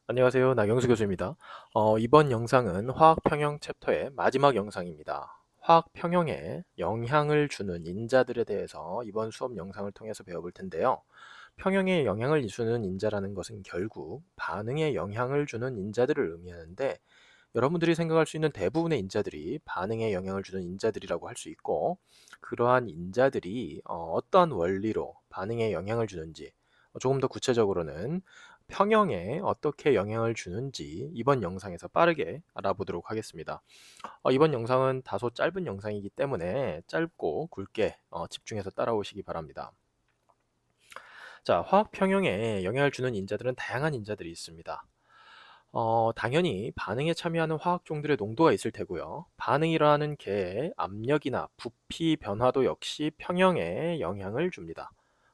안녕하세요. 나경수 교수입니다. 이번 영상은 화학 평형 챕터의 마지막 영상입니다. 화학 평형에 영향을 주는 인자들에 대해서 이번 수업 영상을 통해서 배워볼 텐데요. 평형에 영향을 주는 인자라는 것은 결국 반응에 영향을 주는 인자들을 의미하는데, 여러분들이 생각할 수 있는 대부분의 인자들이 반응에 영향을 주는 인자들이라고 할 수 있고, 그러한 인자들이 어떠한 원리로 반응에 영향을 주는지, 조금 더 구체적으로는 평형에 어떻게 영향을 주는지 이번 영상에서 빠르게 알아보도록 하겠습니다. 이번 영상은 다소 짧은 영상이기 때문에 짧고 굵게 집중해서 따라오시기 바랍니다. 자, 화학 평형에 영향을 주는 인자들은 다양한 인자들이 있습니다. 당연히 반응에 참여하는 화학종들의 농도가 있을 테고요. 반응이라는 개의 압력이나 부피 변화도 역시 평형에 영향을 줍니다.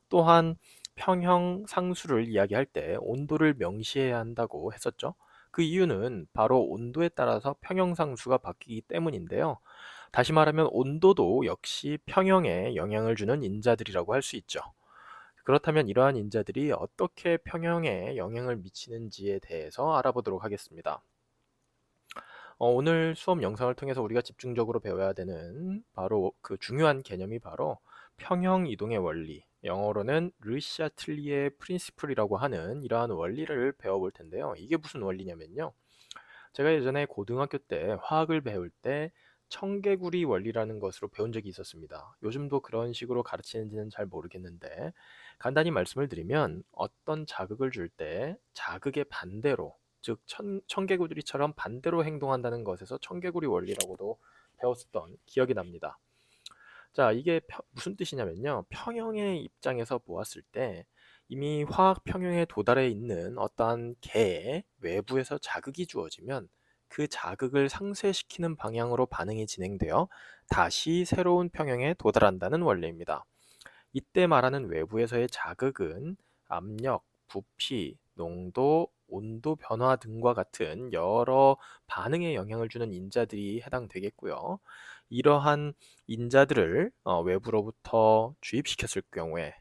또한 평형 상수를 이야기할 때 온도를 명시해야 한다고 했었죠. 그 이유는 바로 온도에 따라서 평형 상수가 바뀌기 때문인데요. 다시 말하면 온도도 역시 평형에 영향을 주는 인자들이라고 할 수 있죠. 그렇다면 이러한 인자들이 어떻게 평형에 영향을 미치는지에 대해서 알아보도록 하겠습니다. 오늘 수업 영상을 통해서 우리가 집중적으로 배워야 되는 바로 그 중요한 개념이 바로 평형 이동의 원리, 영어로는 르샤틀리에 프린시플이라고 하는 이러한 원리를 배워볼 텐데요. 이게 무슨 원리냐면요. 제가 예전에 고등학교 때 화학을 배울 때 청개구리 원리라는 것으로 배운 적이 있었습니다. 요즘도 그런 식으로 가르치는지는 잘 모르겠는데, 간단히 말씀을 드리면 어떤 자극을 줄 때 자극의 반대로, 즉 청개구리처럼 반대로 행동한다는 것에서 청개구리 원리라고도 배웠었던 기억이 납니다. 자, 이게 무슨 뜻이냐면요. 평형의 입장에서 보았을 때 이미 화학 평형에 도달해 있는 어떠한 개의 외부에서 자극이 주어지면 그 자극을 상쇄시키는 방향으로 반응이 진행되어 다시 새로운 평형에 도달한다는 원리입니다. 이때 말하는 외부에서의 자극은 압력, 부피, 농도, 온도 변화 등과 같은 여러 반응에 영향을 주는 인자들이 해당되겠고요. 이러한 인자들을 외부로부터 주입시켰을 경우에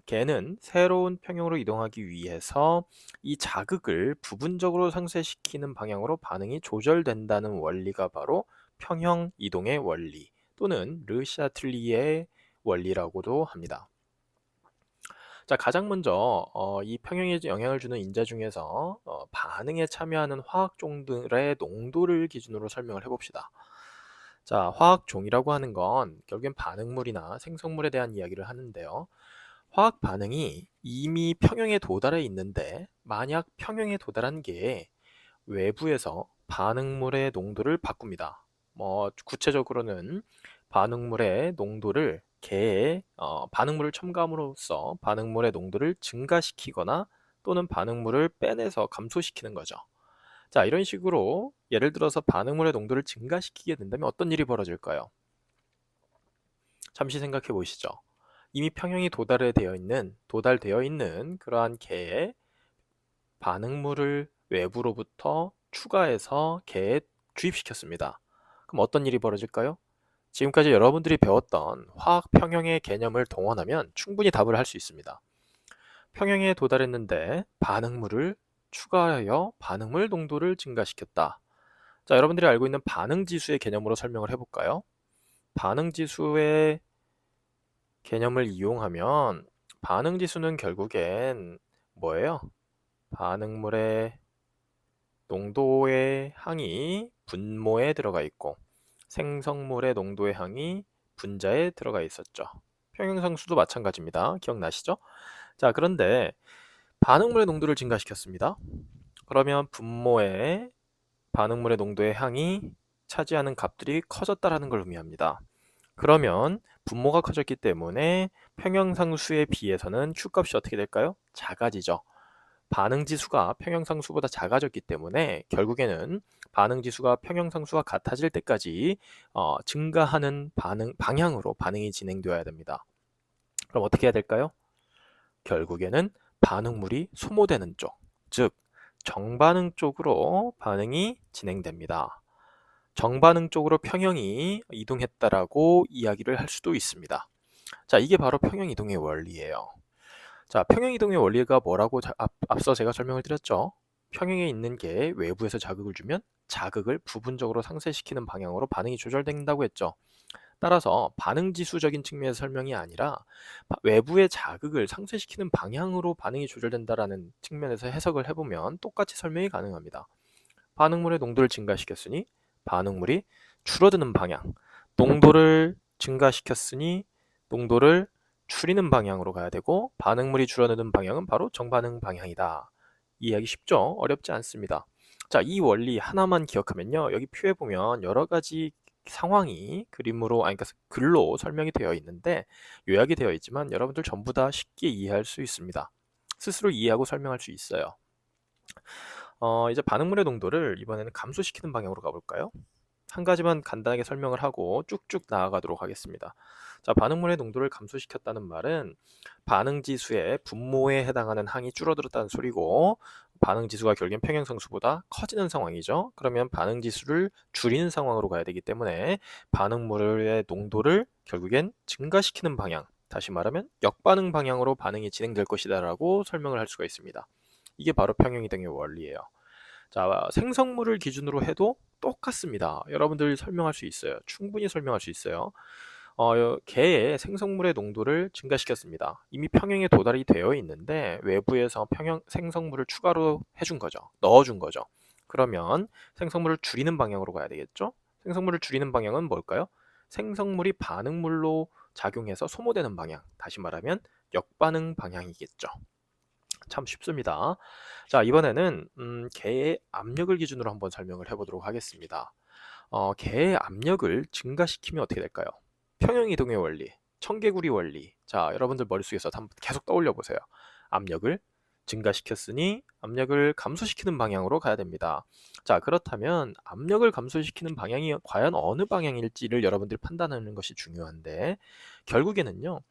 걔는 새로운 평형으로 이동하기 위해서 이 자극을 부분적으로 상쇄시키는 방향으로 반응이 조절된다는 원리가 바로 평형 이동의 원리 또는 르샤틀리의 원리라고도 합니다. 자, 가장 먼저 이 평형에 영향을 주는 인자 중에서 반응에 참여하는 화학종들의 농도를 기준으로 설명을 해봅시다. 자, 화학종이라고 하는 건 결국엔 반응물이나 생성물에 대한 이야기를 하는데요. 화학 반응이 이미 평형에 도달해 있는데 만약 평형에 도달한 게 외부에서 반응물의 농도를 바꿉니다. 구체적으로는 반응물의 농도를 개의 반응물을 첨가함으로써 반응물의 농도를 증가시키거나 또는 반응물을 빼내서 감소시키는 거죠. 자, 이런 식으로 예를 들어서 반응물의 농도를 증가시키게 된다면 어떤 일이 벌어질까요? 잠시 생각해 보시죠. 이미 평형이 도달되어 있는 그러한 개의 반응물을 외부로부터 추가해서 개에 주입시켰습니다. 그럼 어떤 일이 벌어질까요? 지금까지 여러분들이 배웠던 화학 평형의 개념을 동원하면 충분히 답을 할 수 있습니다. 평형에 도달했는데 반응물을 추가하여 반응물 농도를 증가시켰다. 자, 여러분들이 알고 있는 반응지수의 개념으로 설명을 해볼까요? 반응지수의 개념을 이용하면 반응지수는 결국엔 뭐예요? 반응물의 농도의 항이 분모에 들어가 있고 생성물의 농도의 항이 분자에 들어가 있었죠. 평형상수도 마찬가지입니다. 기억나시죠? 자, 그런데 반응물의 농도를 증가시켰습니다. 그러면 분모의 반응물의 농도의 항이 차지하는 값들이 커졌다라는 걸 의미합니다. 그러면 분모가 커졌기 때문에 평형상수에 비해서는 Q값이 어떻게 될까요? 작아지죠. 반응지수가 평형상수보다 작아졌기 때문에 결국에는 반응지수가 평형상수와 같아질 때까지 증가하는 방향으로 반응이 진행되어야 됩니다. 그럼 어떻게 해야 될까요? 결국에는 반응물이 소모되는 쪽, 즉 정반응 쪽으로 반응이 진행됩니다. 정반응 쪽으로 평형이 이동했다라고 이야기를 할 수도 있습니다. 자, 이게 바로 평형 이동의 원리예요. 자, 평형 이동의 원리가 뭐라고 앞서 제가 설명을 드렸죠. 평형에 있는 게 외부에서 자극을 주면 자극을 부분적으로 상쇄시키는 방향으로 반응이 조절된다고 했죠. 따라서 반응지수적인 측면에서 설명이 아니라 외부의 자극을 상쇄시키는 방향으로 반응이 조절된다라는 측면에서 해석을 해보면 똑같이 설명이 가능합니다. 반응물의 농도를 증가시켰으니 반응물이 줄어드는 방향, 농도를 증가시켰으니 농도를 줄이는 방향으로 가야 되고 반응물이 줄어드는 방향은 바로 정반응 방향이다. 이해하기 쉽죠? 어렵지 않습니다. 자, 이 원리 하나만 기억하면요. 여기 표에 보면 여러 가지 상황이 그림으로, 아니, 그러니까 글로 설명이 되어 있는데 요약이 되어 있지만 여러분들 전부 다 쉽게 이해할 수 있습니다. 스스로 이해하고 설명할 수 있어요. 이제 반응물의 농도를 이번에는 감소시키는 방향으로 가볼까요? 한 가지만 간단하게 설명을 하고 쭉쭉 나아가도록 하겠습니다. 자, 반응물의 농도를 감소시켰다는 말은 반응지수의 분모에 해당하는 항이 줄어들었다는 소리고 반응지수가 결국엔 평행상수보다 커지는 상황이죠. 그러면 반응지수를 줄이는 상황으로 가야 되기 때문에 반응물의 농도를 결국엔 증가시키는 방향, 다시 말하면 역반응 방향으로 반응이 진행될 것이다 라고 설명을 할 수가 있습니다. 이게 바로 평형이동의 원리예요. 자, 생성물을 기준으로 해도 똑같습니다. 여러분들 설명할 수 있어요. 충분히 설명할 수 있어요. 개의 생성물의 농도를 증가시켰습니다. 이미 평형에 도달이 되어 있는데 외부에서 평형 생성물을 추가로 해준 거죠. 넣어준 거죠. 그러면 생성물을 줄이는 방향으로 가야 되겠죠? 생성물을 줄이는 방향은 뭘까요? 생성물이 반응물로 작용해서 소모되는 방향. 다시 말하면 역반응 방향이겠죠. 참 쉽습니다. 자, 이번에는 개의 압력을 기준으로 한번 설명을 해보도록 하겠습니다. 개의 압력을 증가시키면 어떻게 될까요? 평형이동의 원리, 청개구리 원리. 자, 여러분들 머릿속에서 한번 계속 떠올려 보세요. 압력을 증가시켰으니 압력을 감소시키는 방향으로 가야 됩니다. 자, 그렇다면 압력을 감소시키는 방향이 과연 어느 방향일지를 여러분들이 판단하는 것이 중요한데 결국에는요.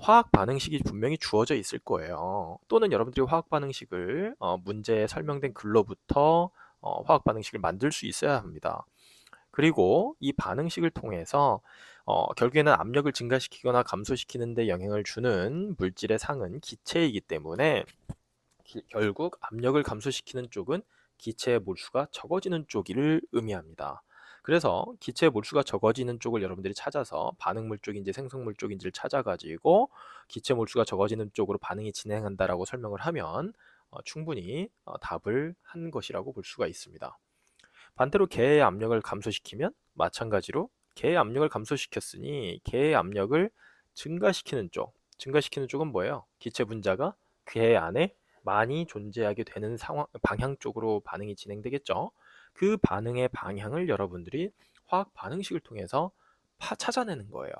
화학 반응식이 분명히 주어져 있을 거예요. 또는 여러분들이 화학 반응식을 문제에 설명된 글로부터 화학 반응식을 만들 수 있어야 합니다. 그리고 이 반응식을 통해서 결국에는 압력을 증가시키거나 감소시키는 데 영향을 주는 물질의 상은 기체이기 때문에 결국 압력을 감소시키는 쪽은 기체의 몰수가 적어지는 쪽을 의미합니다. 그래서 기체의 몰수가 적어지는 쪽을 여러분들이 찾아서 반응물 쪽인지 생성물 쪽인지를 찾아가지고 기체 몰수가 적어지는 쪽으로 반응이 진행한다라고 설명을 하면 충분히 답을 한 것이라고 볼 수가 있습니다. 반대로 개의 압력을 감소시키면 마찬가지로 개의 압력을 감소시켰으니 개의 압력을 증가시키는 쪽은 뭐예요? 기체 분자가 개 안에 많이 존재하게 되는 상황, 방향 쪽으로 반응이 진행되겠죠. 그 반응의 방향을 여러분들이 화학 반응식을 통해서 찾아내는 거예요.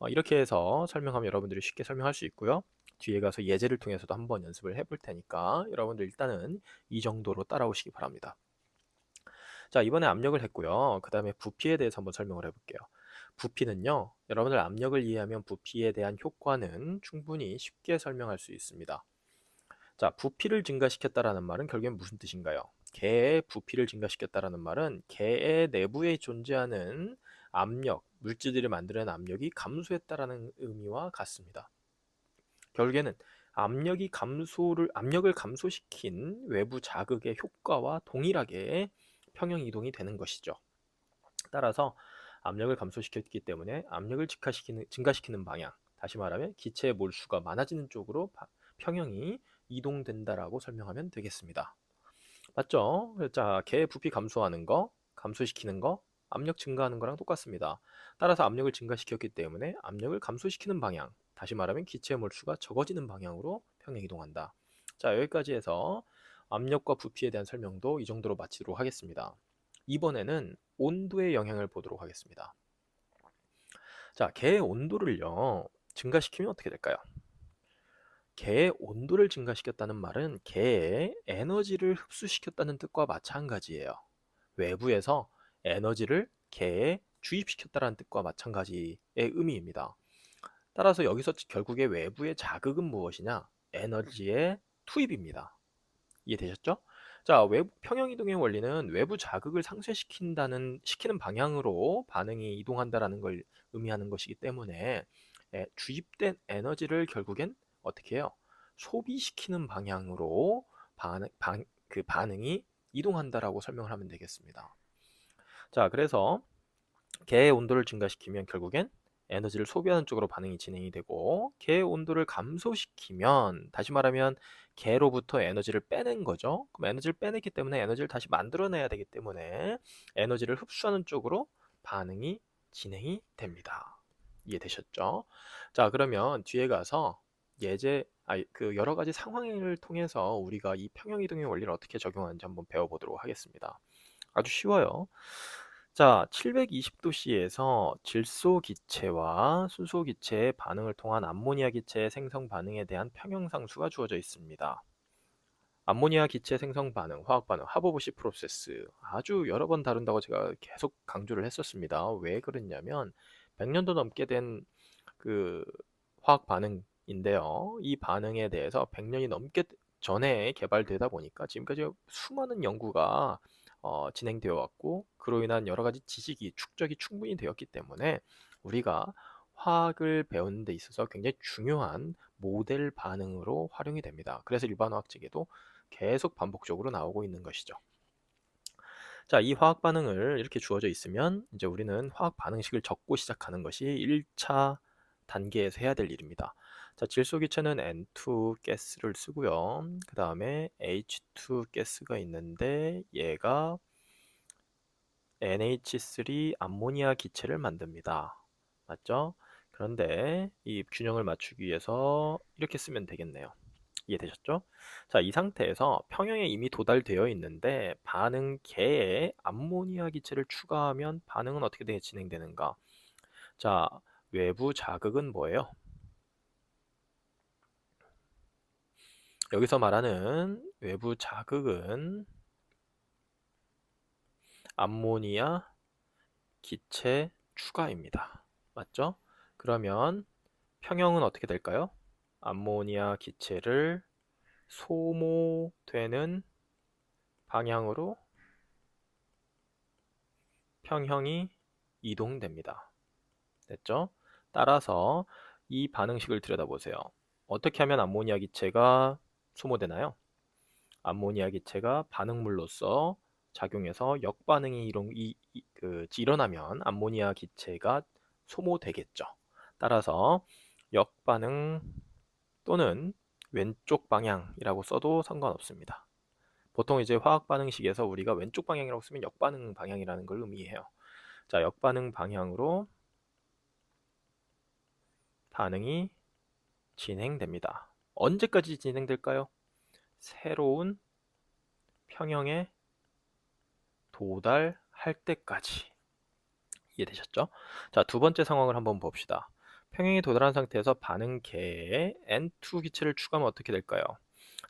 이렇게 해서 설명하면 여러분들이 쉽게 설명할 수 있고요. 뒤에 가서 예제를 통해서도 한번 연습을 해볼 테니까 여러분들 일단은 이 정도로 따라오시기 바랍니다. 자, 이번에 압력을 했고요. 그 다음에 부피에 대해서 한번 설명을 해볼게요. 부피는요, 여러분들 압력을 이해하면 부피에 대한 효과는 충분히 쉽게 설명할 수 있습니다. 자, 부피를 증가시켰다라는 말은 결국엔 무슨 뜻인가요? 개의 부피를 증가시켰다라는 말은 개의 내부에 존재하는 압력, 물질들이 만드는 압력이 감소했다라는 의미와 같습니다. 결국에는 압력을 감소시킨 외부 자극의 효과와 동일하게 평형 이동이 되는 것이죠. 따라서 압력을 감소시켰기 때문에 압력을 증가시키는 방향, 다시 말하면 기체의 몰수가 많아지는 쪽으로 평형이 이동된다라고 설명하면 되겠습니다. 맞죠? 자, 개의 부피 감소하는 거, 감소시키는 거, 압력 증가하는 거랑 똑같습니다. 따라서 압력을 증가시켰기 때문에 압력을 감소시키는 방향, 다시 말하면 기체의 몰수가 적어지는 방향으로 평행 이동한다. 자, 여기까지 해서 압력과 부피에 대한 설명도 이 정도로 마치도록 하겠습니다. 이번에는 온도의 영향을 보도록 하겠습니다. 자, 개의 온도를요, 증가시키면 어떻게 될까요? 개의 온도를 증가시켰다는 말은 개의 에너지를 흡수시켰다는 뜻과 마찬가지예요. 외부에서 에너지를 개에 주입시켰다는 뜻과 마찬가지의 의미입니다. 따라서 여기서 결국에 외부의 자극은 무엇이냐? 에너지의 투입입니다. 이해되셨죠? 자, 외부 평형이동의 원리는 외부 자극을 시키는 방향으로 반응이 이동한다라는 걸 의미하는 것이기 때문에 주입된 에너지를 결국엔 어떻게 해요? 소비시키는 방향으로 그 반응이 이동한다라고 설명을 하면 되겠습니다. 자, 그래서 개의 온도를 증가시키면 결국엔 에너지를 소비하는 쪽으로 반응이 진행이 되고, 개의 온도를 감소시키면 다시 말하면 개로부터 에너지를 빼낸 거죠. 그럼 에너지를 빼냈기 때문에 에너지를 다시 만들어내야 되기 때문에 에너지를 흡수하는 쪽으로 반응이 진행이 됩니다. 이해되셨죠? 자, 그러면 뒤에 가서 그 여러 가지 상황을 통해서 우리가 이 평형이동의 원리를 어떻게 적용하는지 한번 배워보도록 하겠습니다. 아주 쉬워요. 자, 720도씨에서 질소 기체와 순소 기체의 반응을 통한 암모니아 기체의 생성 반응에 대한 평형상수가 주어져 있습니다. 암모니아 기체 생성 반응, 화학 반응, 하버부시 프로세스 아주 여러 번 다룬다고 제가 계속 강조를 했었습니다. 왜 그랬냐면 100년도 넘게 된 그 화학 반응인데요. 이 반응에 대해서 100년이 넘게 전에 개발되다 보니까 지금까지 수많은 연구가 진행되어 왔고, 그로 인한 여러 가지 지식이 축적이 충분히 되었기 때문에 우리가 화학을 배우는 데 있어서 굉장히 중요한 모델 반응으로 활용이 됩니다. 그래서 일반 화학책에도 계속 반복적으로 나오고 있는 것이죠. 자, 이 화학 반응을 이렇게 주어져 있으면 이제 우리는 화학 반응식을 적고 시작하는 것이 1차 단계에서 해야 될 일입니다. 자, 질소 기체는 N2 가스를 쓰고요. 그 다음에 H2 가스가 있는데 얘가 NH3 암모니아 기체를 만듭니다. 맞죠? 그런데 이 균형을 맞추기 위해서 이렇게 쓰면 되겠네요. 이해되셨죠? 자, 이 상태에서 평형에 이미 도달되어 있는데 반응 개에 암모니아 기체를 추가하면 반응은 어떻게 진행되는가? 자, 외부 자극은 뭐예요? 여기서 말하는 외부 자극은 암모니아 기체 추가입니다. 맞죠? 그러면 평형은 어떻게 될까요? 암모니아 기체를 소모되는 방향으로 평형이 이동됩니다. 됐죠? 따라서 이 반응식을 들여다보세요. 어떻게 하면 암모니아 기체가 소모되나요? 암모니아 기체가 반응물로서 작용해서 역반응이 일어나면 암모니아 기체가 소모되겠죠. 따라서 역반응 또는 왼쪽 방향이라고 써도 상관없습니다. 보통 이제 화학 반응식에서 우리가 왼쪽 방향이라고 쓰면 역반응 방향이라는 걸 의미해요. 자, 역반응 방향으로 반응이 진행됩니다. 언제까지 진행될까요? 새로운 평형에 도달할 때까지. 이해되셨죠? 자, 두 번째 상황을 한번 봅시다. 평형에 도달한 상태에서 반응 개에 N2 기체를 추가하면 어떻게 될까요?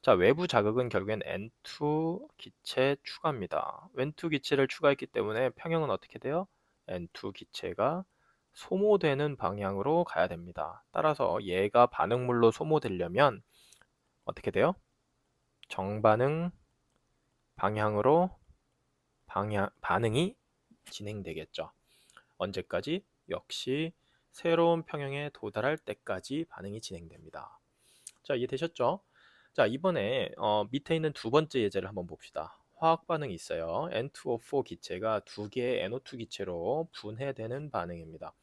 자, 외부 자극은 결국엔 N2 기체 추가입니다. N2 기체를 추가했기 때문에 평형은 어떻게 돼요? N2 기체가 소모되는 방향으로 가야 됩니다. 따라서 얘가 반응물로 소모되려면 어떻게 돼요? 정반응 방향으로 반응이 진행되겠죠. 언제까지? 역시 새로운 평형에 도달할 때까지 반응이 진행됩니다. 자, 이해되셨죠? 자, 이번에 밑에 있는 두 번째 예제를 한번 봅시다. 화학 반응이 있어요. N2O4 기체가 두 개의 NO2 기체로 분해되는 반응입니다.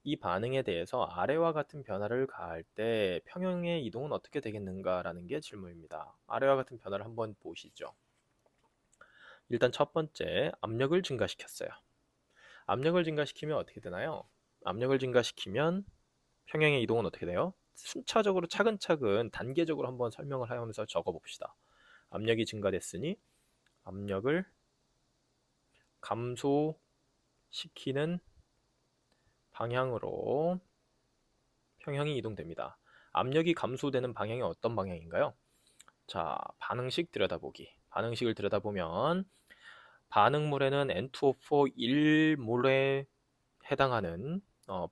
이 반응에 대해서 아래와 같은 변화를 가할 때 평형의 이동은 어떻게 되겠는가라는 게 질문입니다. 아래와 같은 변화를 한번 보시죠. 일단 첫 번째, 압력을 증가시켰어요. 압력을 증가시키면 어떻게 되나요? 압력을 증가시키면 평형의 이동은 어떻게 돼요? 순차적으로 차근차근 단계적으로 한번 설명을 하면서 적어봅시다. 압력이 증가됐으니 압력을 감소시키는 방향으로 평형이 이동됩니다. 압력이 감소되는 방향이 어떤 방향인가요? 자, 반응식 들여다보기. 반응식을 들여다보면 반응물에는 N2O4 1몰에 해당하는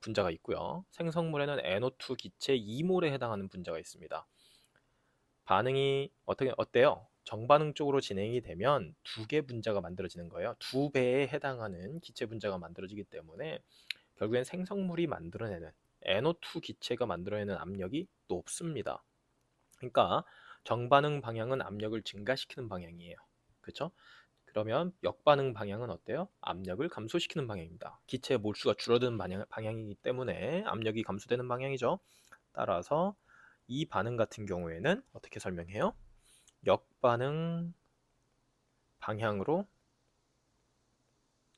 분자가 있고요. 생성물에는 NO2 기체 2몰에 해당하는 분자가 있습니다. 반응이 어때요? 정반응 쪽으로 진행이 되면 두 개 분자가 만들어지는 거예요. 두 배에 해당하는 기체 분자가 만들어지기 때문에 결국엔 생성물이 만들어내는 NO2 기체가 만들어내는 압력이 높습니다. 그러니까 정반응 방향은 압력을 증가시키는 방향이에요. 그렇죠? 그러면 역반응 방향은 어때요? 압력을 감소시키는 방향입니다. 기체의 몰수가 줄어드는 방향이기 때문에 압력이 감소되는 방향이죠. 따라서 이 반응 같은 경우에는 어떻게 설명해요? 역반응 방향으로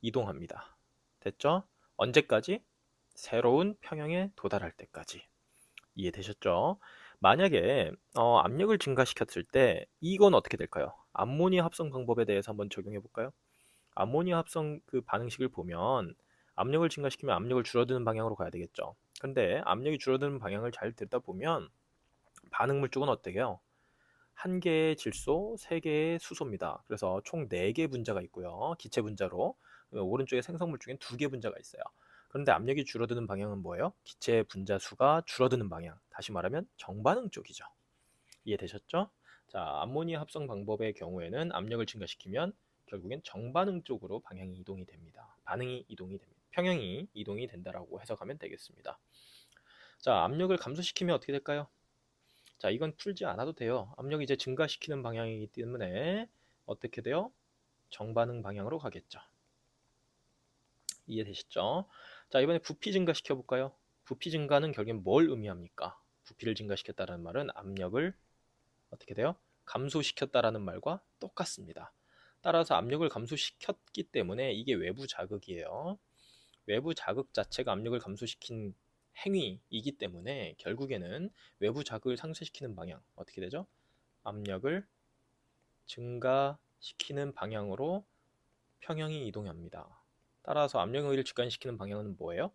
이동합니다. 됐죠? 언제까지? 새로운 평형에 도달할 때까지. 이해되셨죠? 만약에 압력을 증가시켰을 때 이건 어떻게 될까요? 암모니아 합성 방법에 대해서 한번 적용해 볼까요? 암모니아 합성 그 반응식을 보면 압력을 증가시키면 압력을 줄어드는 방향으로 가야 되겠죠. 근데 압력이 줄어드는 방향을 잘 들다 보면 반응물 쪽은 어때요? 한 개의 질소, 세 개의 수소입니다. 그래서 총 4개 분자가 있고요. 기체 분자로. 오른쪽에 생성물 중엔 2개 분자가 있어요. 그런데 압력이 줄어드는 방향은 뭐예요? 기체 분자 수가 줄어드는 방향. 다시 말하면 정반응 쪽이죠. 이해되셨죠? 자, 암모니아 합성 방법의 경우에는 압력을 증가시키면 결국엔 정반응 쪽으로 방향이 이동이 됩니다. 반응이 이동이 됩니다. 평형이 이동이 된다라고 해석하면 되겠습니다. 자, 압력을 감소시키면 어떻게 될까요? 자, 이건 풀지 않아도 돼요. 압력이 이제 증가시키는 방향이기 때문에 어떻게 돼요? 정반응 방향으로 가겠죠. 이해되시죠? 자, 이번에 부피 증가시켜 볼까요? 부피 증가는 결국엔 뭘 의미합니까? 부피를 증가시켰다는 말은 압력을 어떻게 돼요? 감소시켰다라는 말과 똑같습니다. 따라서 압력을 감소시켰기 때문에 이게 외부 자극이에요. 외부 자극 자체가 압력을 감소시킨 행위이기 때문에 결국에는 외부 자극을 상쇄시키는 방향 어떻게 되죠? 압력을 증가시키는 방향으로 평형이 이동합니다. 따라서 압력을 증가시키는 방향은 뭐예요?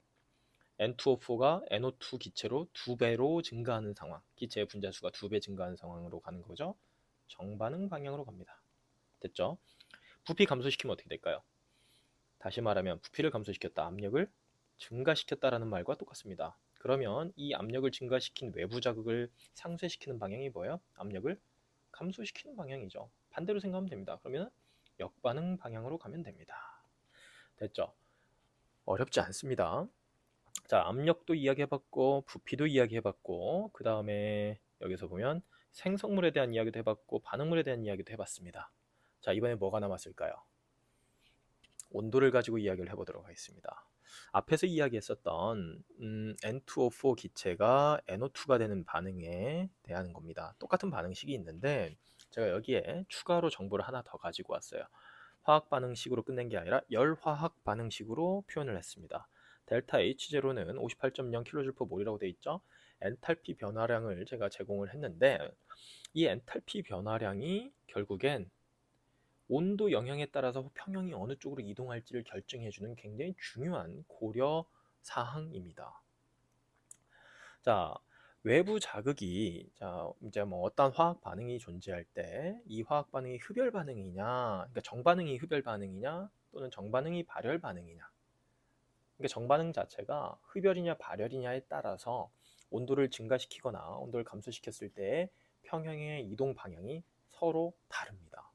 N2O4가 NO2 기체로 2배로 증가하는 상황, 기체의 분자수가 2배 증가하는 상황으로 가는 거죠. 정반응 방향으로 갑니다. 됐죠? 부피 감소시키면 어떻게 될까요? 다시 말하면 부피를 감소시켰다, 압력을 증가시켰다라는 말과 똑같습니다. 그러면 이 압력을 증가시킨 외부 자극을 상쇄시키는 방향이 뭐예요? 압력을 감소시키는 방향이죠. 반대로 생각하면 됩니다. 그러면 역반응 방향으로 가면 됩니다. 됐죠? 어렵지 않습니다. 자, 압력도 이야기해봤고 부피도 이야기해봤고 그 다음에 여기서 보면 생성물에 대한 이야기도 해봤고 반응물에 대한 이야기도 해봤습니다. 자, 이번에 뭐가 남았을까요? 온도를 가지고 이야기를 해보도록 하겠습니다. 앞에서 이야기했었던 N2O4 기체가 NO2가 되는 반응에 대한 겁니다. 똑같은 반응식이 있는데 제가 여기에 추가로 정보를 하나 더 가지고 왔어요. 화학 반응식으로 끝낸 게 아니라 열화학 반응식으로 표현을 했습니다. 델타 H0는 58.0kJ몰이라고 되어 있죠. 엔탈피 변화량을 제가 제공을 했는데 이 엔탈피 변화량이 결국엔 온도 영향에 따라서 평형이 어느 쪽으로 이동할지를 결정해주는 굉장히 중요한 고려 사항입니다. 자, 외부 자극이 이제 뭐 어떤 화학 반응이 존재할 때 이 화학 반응이 흡열 반응이냐, 그러니까 정반응이 흡열 반응이냐, 또는 정반응이 발열 반응이냐. 그러니까 정반응 자체가 흡열이냐 발열이냐에 따라서 온도를 증가시키거나 온도를 감소시켰을 때의 평형의 이동 방향이 서로 다릅니다.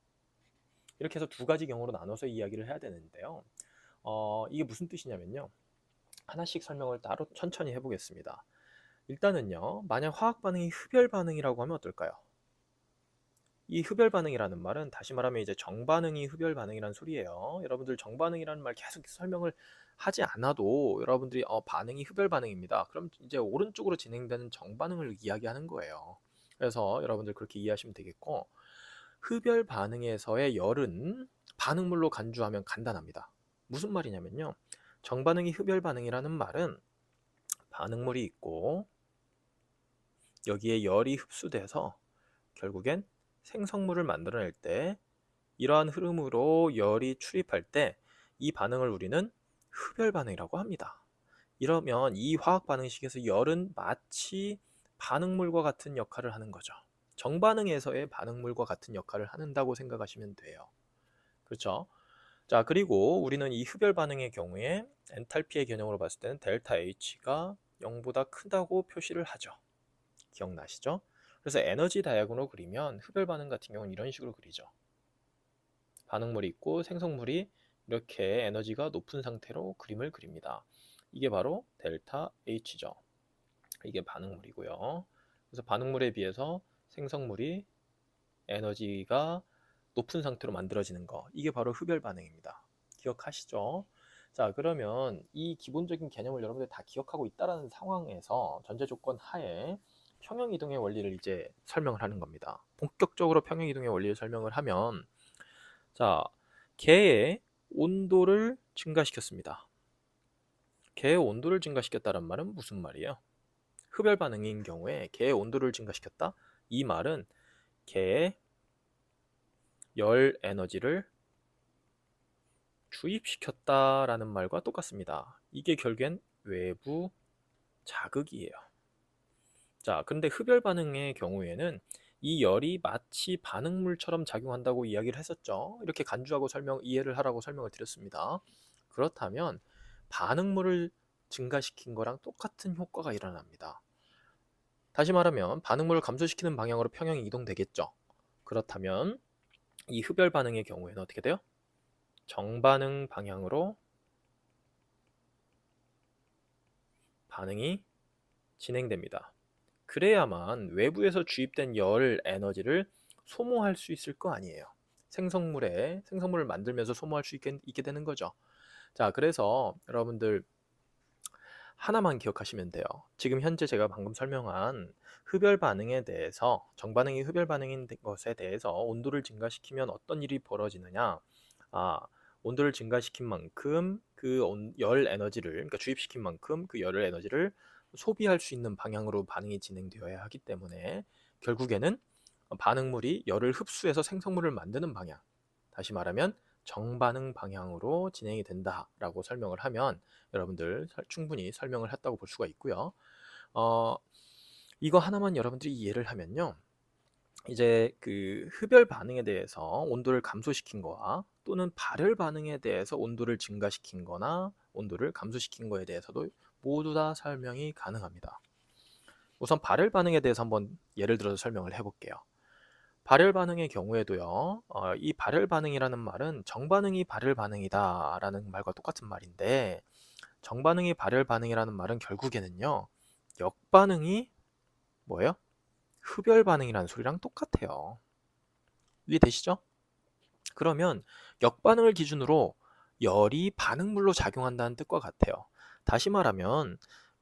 이렇게 해서 두 가지 경우로 나눠서 이야기를 해야 되는데요. 이게 무슨 뜻이냐면요. 하나씩 설명을 따로 천천히 해보겠습니다. 일단은요, 만약 화학 반응이 흡열 반응이라고 하면 어떨까요? 이 흡열 반응이라는 말은 다시 말하면 이제 정반응이 흡열 반응이라는 소리예요. 여러분들 정반응이라는 말 계속 설명을 하지 않아도 여러분들이 반응이 흡열 반응입니다. 그럼 이제 오른쪽으로 진행되는 정반응을 이야기하는 거예요. 그래서 여러분들 그렇게 이해하시면 되겠고, 흡열 반응에서의 열은 반응물로 간주하면 간단합니다. 무슨 말이냐면요. 정반응이 흡열 반응이라는 말은 반응물이 있고 여기에 열이 흡수돼서 결국엔 생성물을 만들어낼 때 이러한 흐름으로 열이 출입할 때 이 반응을 우리는 흡열 반응이라고 합니다. 이러면 이 화학 반응식에서 열은 마치 반응물과 같은 역할을 하는 거죠. 정반응에서의 반응물과 같은 역할을 한다고 생각하시면 돼요. 그렇죠? 자, 그리고 우리는 이 흡열 반응의 경우에 엔탈피의 개념으로 봤을 때는 델타 H가 0보다 크다고 표시를 하죠. 기억나시죠? 그래서 에너지 다이아그램으로 그리면 흡열 반응 같은 경우는 이런 식으로 그리죠. 반응물이 있고 생성물이 이렇게 에너지가 높은 상태로 그림을 그립니다. 이게 바로 델타 H죠. 이게 반응물이고요. 그래서 반응물에 비해서 생성물이 에너지가 높은 상태로 만들어지는 거, 이게 바로 흡열 반응입니다. 기억하시죠? 자, 그러면 이 기본적인 개념을 여러분들 다 기억하고 있다라는 상황에서 전제 조건 하에 평형 이동의 원리를 이제 설명을 하는 겁니다. 본격적으로 평형 이동의 원리를 설명을 하면, 자, 개의 온도를 증가시켰습니다. 개의 온도를 증가시켰다는 말은 무슨 말이에요? 흡열 반응인 경우에 개의 온도를 증가시켰다? 이 말은 개의 열 에너지를 주입시켰다라는 말과 똑같습니다. 이게 결국엔 외부 자극이에요. 자, 근데 흡열 반응의 경우에는 이 열이 마치 반응물처럼 작용한다고 이야기를 했었죠. 이렇게 간주하고 이해를 하라고 설명을 드렸습니다. 그렇다면 반응물을 증가시킨 거랑 똑같은 효과가 일어납니다. 다시 말하면 반응물을 감소시키는 방향으로 평형이 이동되겠죠. 그렇다면 이 흡열 반응의 경우에는 어떻게 돼요? 정반응 방향으로 반응이 진행됩니다. 그래야만 외부에서 주입된 열 에너지를 소모할 수 있을 거 아니에요. 생성물을 만들면서 소모할 수 있게 되는 거죠. 자, 그래서 여러분들 하나만 기억하시면 돼요. 지금 현재 제가 방금 설명한 흡열 반응에 대해서, 정반응이 흡열 반응인 것에 대해서 온도를 증가시키면 어떤 일이 벌어지느냐. 온도를 증가시킨 만큼 열 에너지를, 그러니까 주입시킨 만큼 그 열 에너지를 소비할 수 있는 방향으로 반응이 진행되어야 하기 때문에 결국에는 반응물이 열을 흡수해서 생성물을 만드는 방향, 다시 말하면 정반응 방향으로 진행이 된다라고 설명을 하면 여러분들 충분히 설명을 했다고 볼 수가 있고요. 어, 이거 하나만 여러분들이 이해를 하면요. 이제 그 흡열 반응에 대해서 온도를 감소시킨 거와 또는 발열 반응에 대해서 온도를 증가시킨 거나 온도를 감소시킨 거에 대해서도 모두 다 설명이 가능합니다. 우선 발열 반응에 대해서 한번 예를 들어서 설명을 해볼게요. 발열 반응의 경우에도요, 이 발열 반응이라는 말은 정반응이 발열 반응이다 라는 말과 똑같은 말인데, 정반응이 발열 반응이라는 말은 결국에는요, 역반응이 뭐예요? 흡열 반응이라는 소리랑 똑같아요. 이해되시죠? 그러면 역반응을 기준으로 열이 반응물로 작용한다는 뜻과 같아요. 다시 말하면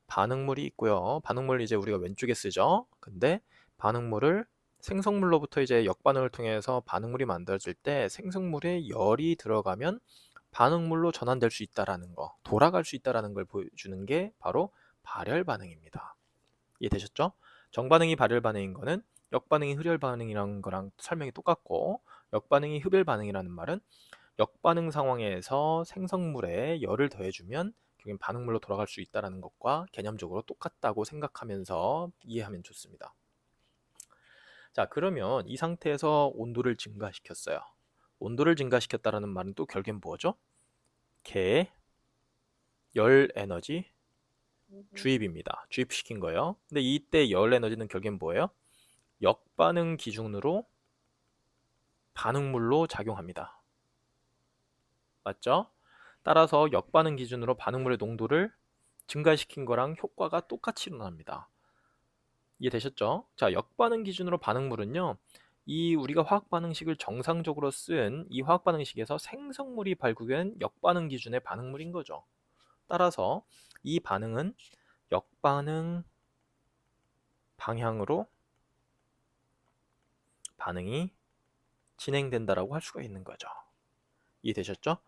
반응물이 있고요. 반응물 이제 우리가 왼쪽에 쓰죠. 근데 반응물을 생성물로부터 이제 역반응을 통해서 반응물이 만들어질 때 생성물에 열이 들어가면 반응물로 전환될 수 있다라는 거, 돌아갈 수 있다라는 걸 보여주는 게 바로 발열 반응입니다. 이해되셨죠? 정반응이 발열 반응인 거는 역반응이 흡열 반응이라는 거랑 설명이 똑같고, 역반응이 흡열 반응이라는 말은 역반응 상황에서 생성물에 열을 더해주면 결국 반응물로 돌아갈 수 있다는 것과 개념적으로 똑같다고 생각하면서 이해하면 좋습니다. 자, 그러면 이 상태에서 온도를 증가시켰어요. 온도를 증가시켰다는 말은 또 결국엔 뭐죠? 개, 열 에너지, 주입입니다. 주입시킨 거예요. 근데 이때 열 에너지는 결국엔 뭐예요? 역반응 기준으로 반응물로 작용합니다. 맞죠? 따라서 역반응 기준으로 반응물의 농도를 증가시킨 거랑 효과가 똑같이 일어납니다. 이해되셨죠? 자, 역반응 기준으로 반응물은요, 이 우리가 화학 반응식을 정상적으로 쓴 이 화학 반응식에서 생성물이 발굴된 역반응 기준의 반응물인 거죠. 따라서 이 반응은 역반응 방향으로 반응이 진행된다라고 할 수가 있는 거죠. 이해되셨죠?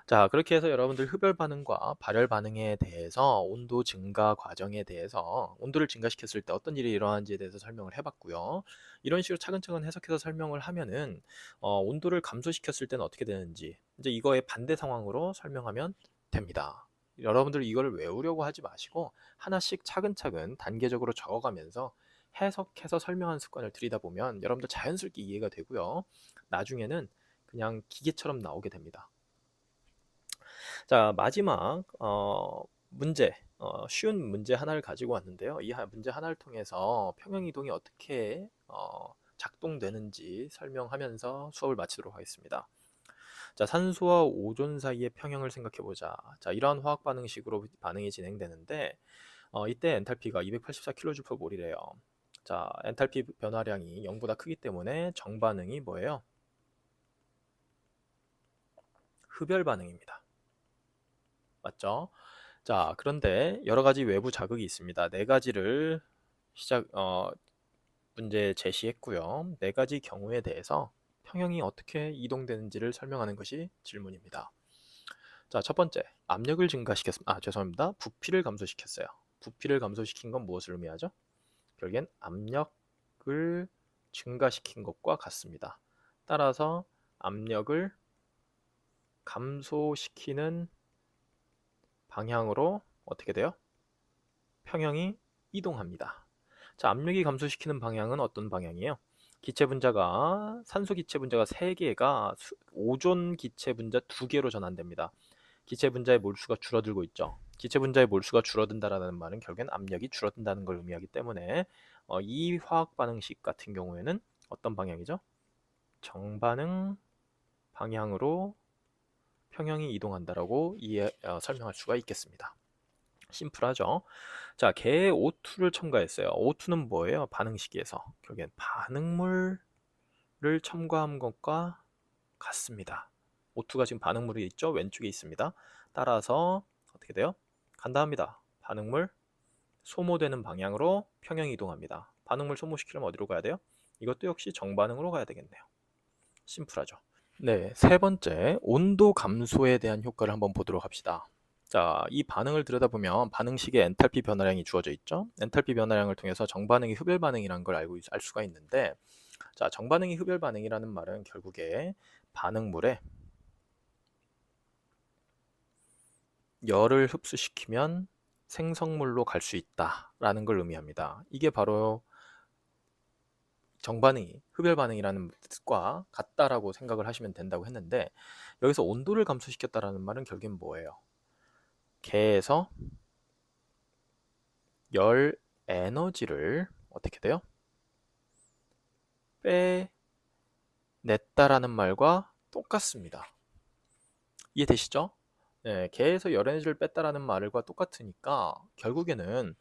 자, 그렇게 해서 여러분들 흡열 반응과 발열 반응에 대해서 온도 증가 과정에 대해서 온도를 증가시켰을 때 어떤 일이 일어나는지에 대해서 설명을 해봤고요. 이런 식으로 차근차근 해석해서 설명을 하면은 온도를 감소시켰을 때는 어떻게 되는지 이제 이거의 반대 상황으로 설명하면 됩니다. 여러분들 이걸 외우려고 하지 마시고 하나씩 차근차근 단계적으로 적어가면서 해석해서 설명하는 습관을 들이다 보면 여러분들 자연스럽게 이해가 되고요. 나중에는 그냥 기계처럼 나오게 됩니다. 자, 마지막 문제, 쉬운 문제 하나를 가지고 왔는데요. 이 문제 하나를 통해서 평형이동이 어떻게 작동되는지 설명하면서 수업을 마치도록 하겠습니다. 자, 산소와 오존 사이의 평형을 생각해보자. 자, 이러한 화학 반응식으로 반응이 진행되는데 이때 엔탈피가 284kJ/몰이래요. 자, 엔탈피 변화량이 0보다 크기 때문에 정반응이 뭐예요? 흡열 반응입니다. 맞죠? 자, 그런데 여러 가지 외부 자극이 있습니다. 네 가지를 문제 제시했고요. 네 가지 경우에 대해서 평형이 어떻게 이동되는지를 설명하는 것이 질문입니다. 자, 첫 번째, 압력을 증가시켰습니다. 죄송합니다. 부피를 감소시켰어요. 부피를 감소시킨 건 무엇을 의미하죠? 결국엔 압력을 증가시킨 것과 같습니다. 따라서 압력을 감소시키는 방향으로 어떻게 돼요? 평형이 이동합니다. 자, 압력이 감소시키는 방향은 어떤 방향이에요? 산소 기체 분자가 3개가 오존 기체 분자 2개로 전환됩니다. 기체 분자의 몰수가 줄어들고 있죠. 기체 분자의 몰수가 줄어든다라는 말은 결국엔 압력이 줄어든다는 걸 의미하기 때문에 이 화학 반응식 같은 경우에는 어떤 방향이죠? 정반응 방향으로 평형이 이동한다라고 설명할 수가 있겠습니다. 심플하죠? 자, 개에 O2를 첨가했어요. O2는 뭐예요? 반응식에서 결국엔 반응물을 첨가한 것과 같습니다. O2가 지금 반응물이 있죠? 왼쪽에 있습니다. 따라서 어떻게 돼요? 간단합니다. 반응물 소모되는 방향으로 평형이 이동합니다. 반응물 소모시키려면 어디로 가야 돼요? 이것도 역시 정반응으로 가야 되겠네요. 심플하죠? 네, 세 번째, 온도 감소에 대한 효과를 한번 보도록 합시다. 자, 이 반응을 들여다보면 반응식에 엔탈피 변화량이 주어져 있죠. 엔탈피 변화량을 통해서 정반응이 흡열 반응이라는 걸 알 수가 있는데, 자, 정반응이 흡열 반응이라는 말은 결국에 반응물에 열을 흡수시키면 생성물로 갈 수 있다라는 걸 의미합니다. 이게 바로 정반응이 흡열 반응이라는 뜻과 같다라고 생각을 하시면 된다고 했는데, 여기서 온도를 감소시켰다라는 말은 결국엔 뭐예요? 개에서 열 에너지를 어떻게 돼요? 빼냈다라는 말과 똑같습니다. 이해되시죠? 네, 개에서 열 에너지를 뺐다라는 말과 똑같으니까 결국에는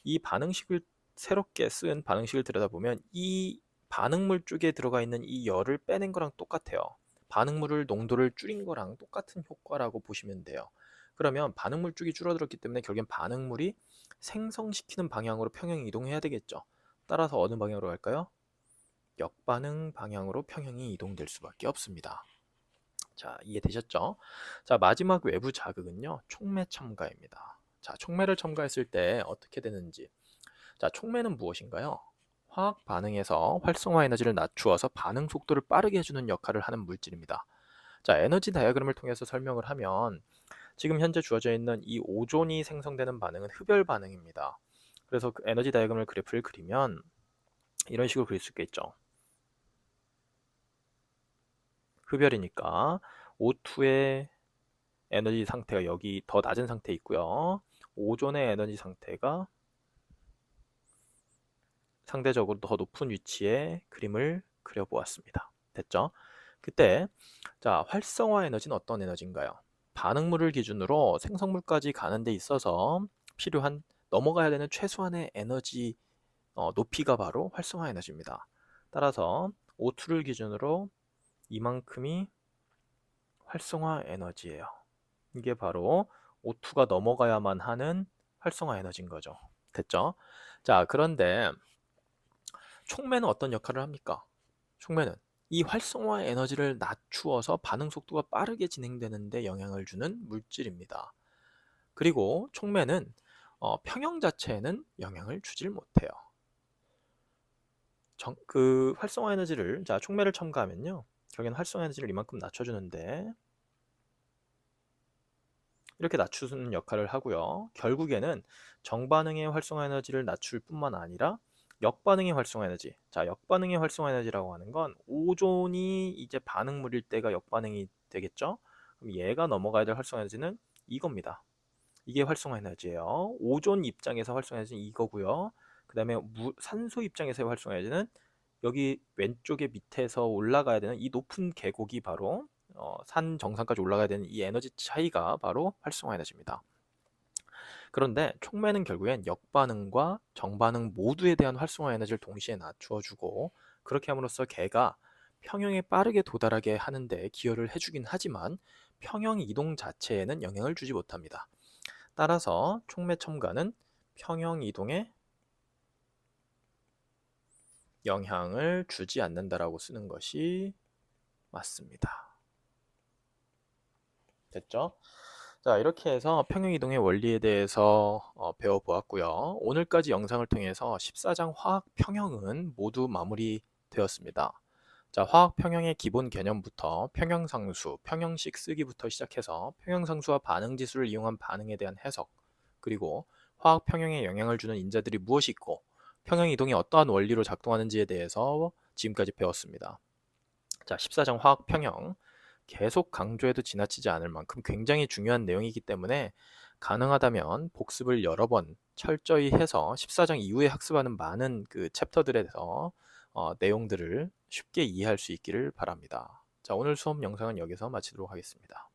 이 반응식을 새롭게 쓴 반응식을 들여다보면 이 반응물 쪽에 들어가 있는 이 열을 빼낸 거랑 똑같아요. 반응물을 농도를 줄인 거랑 똑같은 효과라고 보시면 돼요. 그러면 반응물 쪽이 줄어들었기 때문에 결국엔 반응물이 생성시키는 방향으로 평형이 이동해야 되겠죠. 따라서 어느 방향으로 갈까요? 역반응 방향으로 평형이 이동될 수밖에 없습니다. 자, 이해되셨죠? 자, 마지막 외부 자극은요, 촉매 첨가입니다. 자, 촉매를 첨가했을 때 어떻게 되는지. 자, 촉매는 무엇인가요? 화학 반응에서 활성화 에너지를 낮추어서 반응 속도를 빠르게 해주는 역할을 하는 물질입니다. 자, 에너지 다이어그램을 통해서 설명을 하면 지금 현재 주어져 있는 이 오존이 생성되는 반응은 흡열 반응입니다. 그래서 그 에너지 다이어그램을 그래프를 그리면 이런 식으로 그릴 수 있겠죠. 흡열이니까 O2의 에너지 상태가 여기 더 낮은 상태에 있고요. 오존의 에너지 상태가 상대적으로 더 높은 위치에 그림을 그려보았습니다. 됐죠? 그때 자, 활성화 에너지는 어떤 에너지인가요? 반응물을 기준으로 생성물까지 가는 데 있어서 필요한 넘어가야 되는 최소한의 에너지 높이가 바로 활성화 에너지입니다. 따라서 O2를 기준으로 이만큼이 활성화 에너지예요. 이게 바로 O2가 넘어가야만 하는 활성화 에너지인 거죠. 됐죠? 자, 그런데 촉매는 어떤 역할을 합니까? 촉매는 이 활성화 에너지를 낮추어서 반응 속도가 빠르게 진행되는데 영향을 주는 물질입니다. 그리고 촉매는 평형 자체에는 영향을 주질 못해요. 그 활성화 에너지를, 자, 촉매를 첨가하면요, 결국엔 활성화 에너지를 이만큼 낮춰주는데 이렇게 낮추는 역할을 하고요. 결국에는 정반응의 활성화 에너지를 낮출 뿐만 아니라 역반응의 활성화 에너지. 자, 역반응의 활성화 에너지라고 하는 건 오존이 이제 반응물일 때가 역반응이 되겠죠? 그럼 얘가 넘어가야 될 활성화 에너지는 이겁니다. 이게 활성화 에너지예요. 오존 입장에서 활성화 에너지는 이거고요. 그 다음에 산소 입장에서의 활성화 에너지는 여기 왼쪽에 밑에서 올라가야 되는 이 높은 계곡이 바로 산 정상까지 올라가야 되는 이 에너지 차이가 바로 활성화 에너지입니다. 그런데 촉매는 결국엔 역반응과 정반응 모두에 대한 활성화 에너지를 동시에 낮추어 주고, 그렇게 함으로써 개가 평형에 빠르게 도달하게 하는데 기여를 해주긴 하지만 평형 이동 자체에는 영향을 주지 못합니다. 따라서 촉매 첨가는 평형 이동에 영향을 주지 않는다라고 쓰는 것이 맞습니다. 됐죠? 자, 이렇게 해서 평형이동의 원리에 대해서 배워보았고요. 오늘까지 영상을 통해서 14장 화학 평형은 모두 마무리되었습니다. 자, 화학 평형의 기본 개념부터 평형상수, 평형식 쓰기부터 시작해서 평형상수와 반응지수를 이용한 반응에 대한 해석, 그리고 화학 평형에 영향을 주는 인자들이 무엇이 있고 평형이동이 어떠한 원리로 작동하는지에 대해서 지금까지 배웠습니다. 자, 14장 화학 평형. 계속 강조해도 지나치지 않을 만큼 굉장히 중요한 내용이기 때문에 가능하다면 복습을 여러 번 철저히 해서 14장 이후에 학습하는 많은 그 챕터들에서 내용들을 쉽게 이해할 수 있기를 바랍니다. 자, 오늘 수업 영상은 여기서 마치도록 하겠습니다.